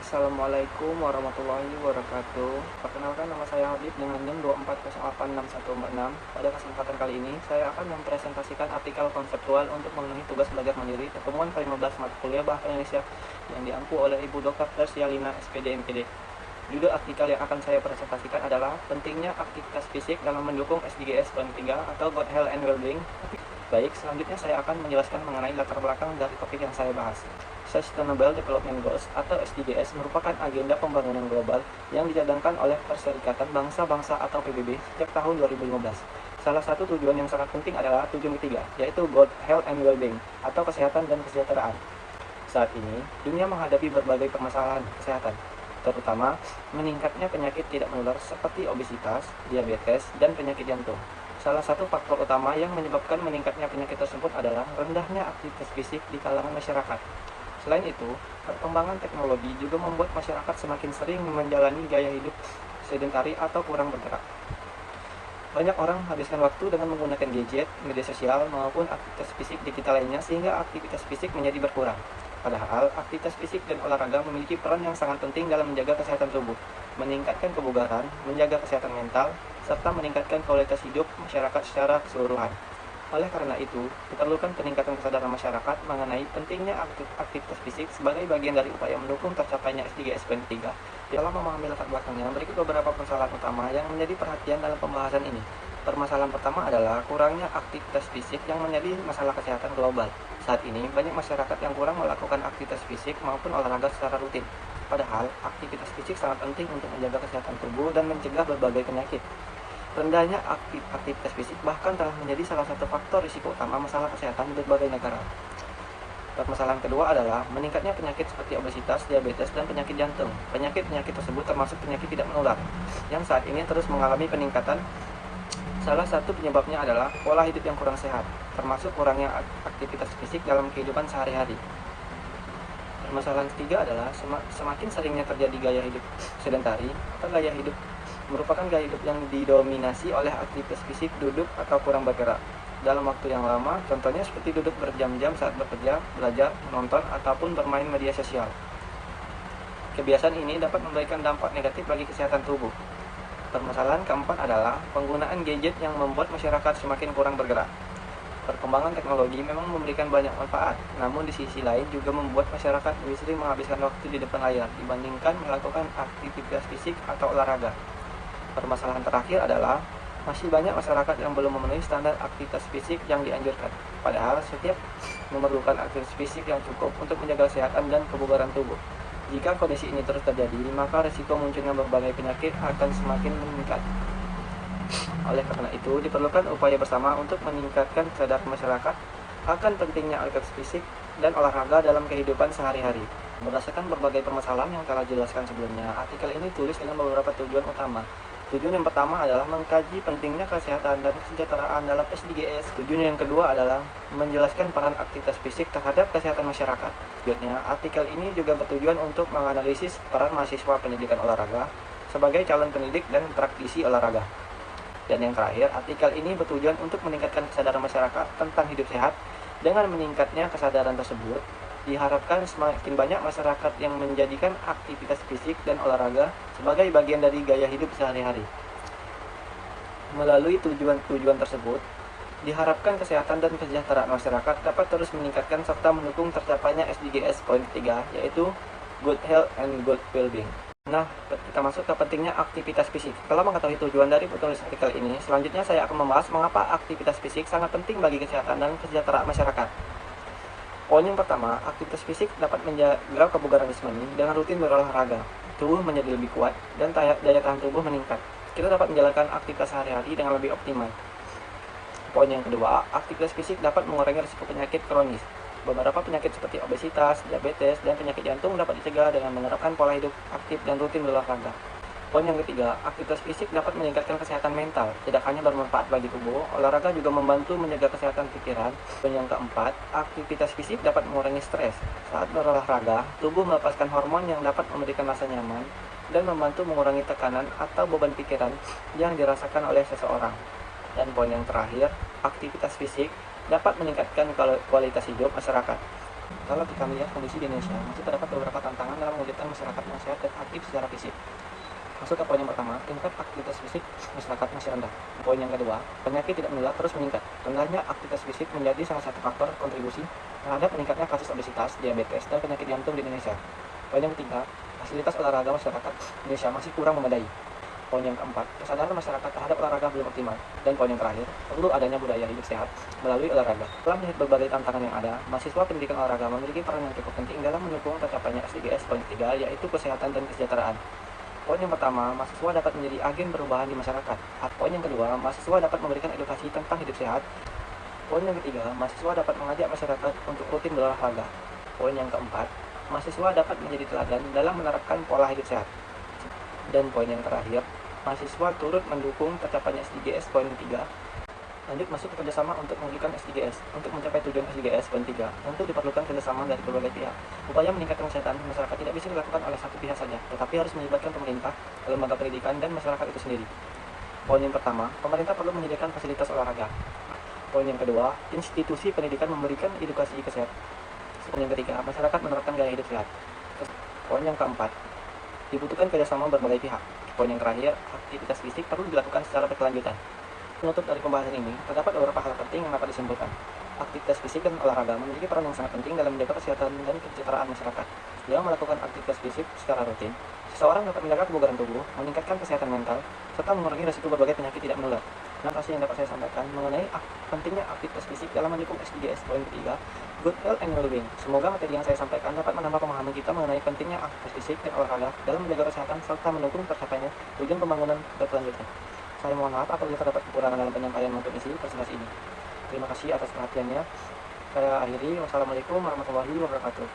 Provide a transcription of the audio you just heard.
Assalamualaikum warahmatullahi wabarakatuh. Perkenalkan, nama saya Habib dengan NIM 240866146. Pada kesempatan kali ini, saya akan mempresentasikan artikel konseptual untuk memenuhi tugas belajar mandiri pertemuan ke-15 mata kuliah Bahasa Indonesia yang diampu oleh Ibu Dr. Tersialina SPD MPD. Judul artikel yang akan saya presentasikan adalah pentingnya aktivitas fisik dalam mendukung SDGs poin 3 atau Good Health and Wellbeing. Baik, selanjutnya saya akan menjelaskan mengenai latar belakang dari topik yang saya bahas. Sustainable Development Goals atau SDGs merupakan agenda pembangunan global yang dicadangkan oleh Perserikatan Bangsa-Bangsa atau PBB sejak tahun 2015. Salah satu tujuan yang sangat penting adalah tujuan ketiga, yaitu Good Health and Wellbeing atau kesehatan dan kesejahteraan. Saat ini, dunia menghadapi berbagai permasalahan kesehatan, terutama meningkatnya penyakit tidak menular seperti obesitas, diabetes, dan penyakit jantung. Salah satu faktor utama yang menyebabkan meningkatnya penyakit tersebut adalah rendahnya aktivitas fisik di kalangan masyarakat. Selain itu, perkembangan teknologi juga membuat masyarakat semakin sering menjalani gaya hidup sedentari atau kurang bergerak. Banyak orang menghabiskan waktu dengan menggunakan gadget, media sosial, maupun aktivitas fisik digital lainnya sehingga aktivitas fisik menjadi berkurang. Padahal, aktivitas fisik dan olahraga memiliki peran yang sangat penting dalam menjaga kesehatan tubuh, meningkatkan kebugaran, menjaga kesehatan mental, serta meningkatkan kualitas hidup masyarakat secara keseluruhan. Oleh karena itu, diperlukan peningkatan kesadaran masyarakat mengenai pentingnya aktivitas fisik sebagai bagian dari upaya mendukung tercapainya SDGs poin 3. Dalam memahami latar belakangnya, berikut beberapa permasalahan utama yang menjadi perhatian dalam pembahasan ini. Permasalahan pertama adalah kurangnya aktivitas fisik yang menjadi masalah kesehatan global. Saat ini, banyak masyarakat yang kurang melakukan aktivitas fisik maupun olahraga secara rutin. Padahal, aktivitas fisik sangat penting untuk menjaga kesehatan tubuh dan mencegah berbagai penyakit. Rendahnya aktivitas fisik bahkan telah menjadi salah satu faktor risiko utama masalah kesehatan di berbagai negara. Permasalahan kedua adalah meningkatnya penyakit seperti obesitas, diabetes, dan penyakit jantung. Penyakit-penyakit tersebut termasuk penyakit tidak menular, yang saat ini terus mengalami peningkatan. Salah satu penyebabnya adalah pola hidup yang kurang sehat, termasuk kurangnya aktivitas fisik dalam kehidupan sehari-hari. Permasalahan ketiga adalah semakin seringnya terjadi gaya hidup sedentari atau gaya hidup merupakan gaya hidup yang didominasi oleh aktivitas fisik duduk atau kurang bergerak dalam waktu yang lama, contohnya seperti duduk berjam-jam saat bekerja, belajar, menonton, ataupun bermain media sosial. Kebiasaan ini dapat memberikan dampak negatif bagi kesehatan tubuh. Permasalahan keempat adalah penggunaan gadget yang membuat masyarakat semakin kurang bergerak. Perkembangan teknologi memang memberikan banyak manfaat, namun di sisi lain juga membuat masyarakat lebih sering menghabiskan waktu di depan layar dibandingkan melakukan aktivitas fisik atau olahraga. Permasalahan terakhir adalah masih banyak masyarakat yang belum memenuhi standar aktivitas fisik yang dianjurkan. Padahal setiap memerlukan aktivitas fisik yang cukup untuk menjaga kesehatan dan kebugaran tubuh. Jika kondisi ini terus terjadi, maka risiko munculnya berbagai penyakit akan semakin meningkat. Oleh karena itu, diperlukan upaya bersama untuk meningkatkan kesadaran masyarakat akan pentingnya aktivitas fisik dan olahraga dalam kehidupan sehari-hari. Berdasarkan berbagai permasalahan yang telah dijelaskan sebelumnya, artikel ini ditulis dengan beberapa tujuan utama. Tujuan yang pertama adalah mengkaji pentingnya kesehatan dan kesejahteraan dalam SDGs. Tujuan yang kedua adalah menjelaskan peran aktivitas fisik terhadap kesehatan masyarakat. Selanjutnya, artikel ini juga bertujuan untuk menganalisis peran mahasiswa pendidikan olahraga sebagai calon pendidik dan praktisi olahraga. Dan yang terakhir, artikel ini bertujuan untuk meningkatkan kesadaran masyarakat tentang hidup sehat. Dengan meningkatnya kesadaran tersebut, diharapkan semakin banyak masyarakat yang menjadikan aktivitas fisik dan olahraga sebagai bagian dari gaya hidup sehari-hari. Melalui tujuan-tujuan tersebut, diharapkan kesehatan dan kesejahteraan masyarakat dapat terus meningkatkan serta mendukung tercapainya SDGs poin 3, yaitu Good Health and Good Wellbeing. Nah, kita masuk ke pentingnya aktivitas fisik. Setelah mengetahui tujuan dari penulis artikel ini, selanjutnya saya akan membahas mengapa aktivitas fisik sangat penting bagi kesehatan dan kesejahteraan masyarakat. Poin yang pertama, aktivitas fisik dapat menjaga kebugaran jasmani dengan rutin berolahraga. Tubuh menjadi lebih kuat dan daya tahan tubuh meningkat. Kita dapat menjalankan aktivitas sehari-hari dengan lebih optimal. Poin yang kedua, aktivitas fisik dapat mengurangi risiko penyakit kronis. Beberapa penyakit seperti obesitas, diabetes, dan penyakit jantung dapat dicegah dengan menerapkan pola hidup aktif dan rutin berolahraga. Poin yang ketiga, aktivitas fisik dapat meningkatkan kesehatan mental. Tidak hanya bermanfaat bagi tubuh, olahraga juga membantu menjaga kesehatan pikiran. Poin yang keempat, aktivitas fisik dapat mengurangi stres. Saat berolahraga, tubuh melepaskan hormon yang dapat memberikan rasa nyaman dan membantu mengurangi tekanan atau beban pikiran yang dirasakan oleh seseorang. Dan poin yang terakhir, aktivitas fisik dapat meningkatkan kualitas hidup masyarakat. Kalau kita melihat kondisi di Indonesia, masih terdapat beberapa tantangan dalam mewujudkan masyarakat yang sehat dan aktif secara fisik. Masuk ke poin yang pertama, tingkat aktivitas fisik masyarakat masih rendah. Poin yang kedua, penyakit tidak menular terus meningkat. Rendahnya aktivitas fisik menjadi salah satu faktor kontribusi terhadap meningkatnya kasus obesitas, diabetes, dan penyakit jantung di Indonesia. Poin yang ketiga, fasilitas olahraga masyarakat Indonesia masih kurang memadai. Poin yang keempat, kesadaran masyarakat terhadap olahraga belum optimal. Dan poin yang terakhir, perlu adanya budaya hidup sehat melalui olahraga. Setelah melihat berbagai tantangan yang ada, mahasiswa pendidikan olahraga memiliki peran yang cukup penting dalam mendukung tercapainya SDGs poin 3, yaitu kesehatan dan kesejahteraan. Poin yang pertama, mahasiswa dapat menjadi agen perubahan di masyarakat. Poin yang kedua, mahasiswa dapat memberikan edukasi tentang hidup sehat. Poin yang ketiga, mahasiswa dapat mengajak masyarakat untuk rutin berolahraga. Poin yang keempat, mahasiswa dapat menjadi teladan dalam menerapkan pola hidup sehat. Dan poin yang terakhir, mahasiswa turut mendukung tercapainya SDGs poin 3. Lanjut masuk ke kerjasama untuk mewujudkan SDGs. Untuk mencapai tujuan SDGs poin 3, tentu diperlukan kerjasama dari berbagai pihak. Upaya meningkatkan kesehatan masyarakat tidak bisa dilakukan oleh satu pihak saja, tetapi harus melibatkan pemerintah, lembaga pendidikan, dan masyarakat itu sendiri. Poin yang pertama, pemerintah perlu menyediakan fasilitas olahraga. Poin yang kedua, institusi pendidikan memberikan edukasi kesehatan. Poin yang ketiga, masyarakat menerapkan gaya hidup sehat. Poin yang keempat, dibutuhkan kerjasama berbagai pihak. Poin yang terakhir, aktivitas fisik perlu dilakukan secara berkelanjutan. Penutup dari pembahasan ini, terdapat beberapa hal penting yang dapat disimpulkan. Aktivitas fisik dan olahraga memiliki peran yang sangat penting dalam menjaga kesehatan dan kesejahteraan masyarakat. Dengan melakukan aktivitas fisik secara rutin, seseorang dapat menjaga kebugaran tubuh, meningkatkan kesehatan mental, serta mengurangi risiko berbagai penyakit tidak menular. Narasi yang dapat saya sampaikan mengenai pentingnya aktivitas fisik dalam mendukung SDGs poin ketiga, Good Health and Wellbeing. Semoga materi yang saya sampaikan dapat menambah pemahaman kita mengenai pentingnya aktivitas fisik dan olahraga dalam menjaga kesehatan serta mendukung tercapainya tujuan pembangunan berkelanjutan. Saya mohon maaf apabila terdapat kekurangan dalam penyampaian maupun isi presentasi ini. Terima kasih atas perhatiannya. Saya akhiri. Wassalamualaikum warahmatullahi wabarakatuh.